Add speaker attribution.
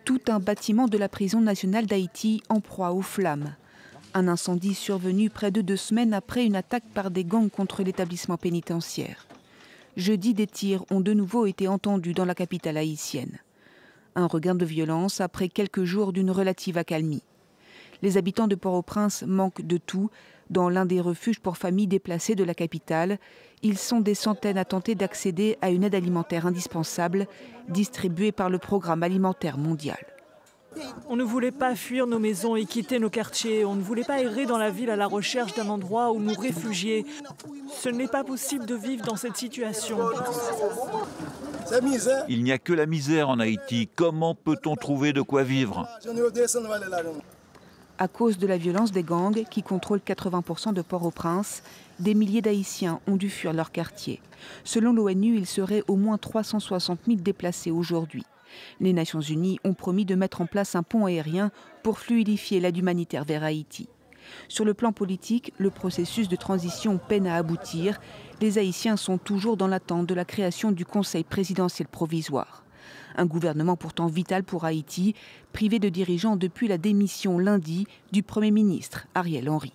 Speaker 1: Tout un bâtiment de la prison nationale d'Haïti en proie aux flammes. Un incendie survenu près de 2 semaines après une attaque par des gangs contre l'établissement pénitentiaire. Jeudi, des tirs ont de nouveau été entendus dans la capitale haïtienne. Un regain de violence après quelques jours d'une relative accalmie. Les habitants de Port-au-Prince manquent de tout. Dans l'un des refuges pour familles déplacées de la capitale, ils sont des centaines à tenter d'accéder à une aide alimentaire indispensable distribuée par le Programme alimentaire mondial.
Speaker 2: On ne voulait pas fuir nos maisons et quitter nos quartiers. On ne voulait pas errer dans la ville à la recherche d'un endroit où nous réfugier. Ce n'est pas possible de vivre dans cette situation.
Speaker 3: Il n'y a que la misère en Haïti. Comment peut-on trouver de quoi vivre ?
Speaker 1: À cause de la violence des gangs qui contrôlent 80% de Port-au-Prince, des milliers d'Haïtiens ont dû fuir leur quartier. Selon l'ONU, il serait au moins 360 000 déplacés aujourd'hui. Les Nations Unies ont promis de mettre en place un pont aérien pour fluidifier l'aide humanitaire vers Haïti. Sur le plan politique, le processus de transition peine à aboutir. Les Haïtiens sont toujours dans l'attente de la création du Conseil présidentiel provisoire. Un gouvernement pourtant vital pour Haïti, privé de dirigeants depuis la démission lundi du Premier ministre Ariel Henry.